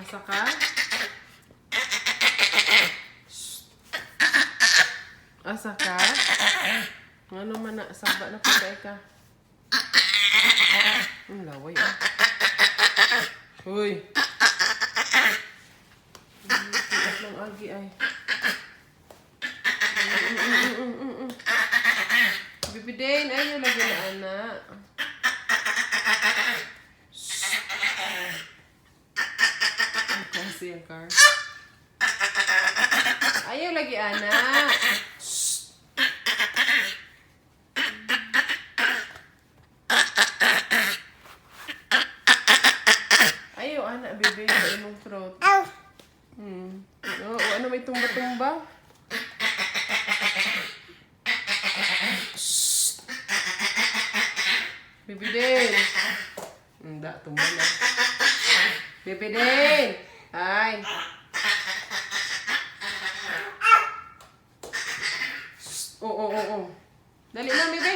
Asa ka? Asa ka? Ano man na, saba na patay ka. Ang laway ah. Uy. Tiyak ng agi ay. Bibidin, ayaw lagi na anak. Kasi yung car. Ayaw lagi anak. Ayaw anak, bebe. Sa imong throat. Oh, ano may tumba-tumba? Bebe din. Hindi, tumba na. Bebe din. Ay. Oo. Dali na, bebe.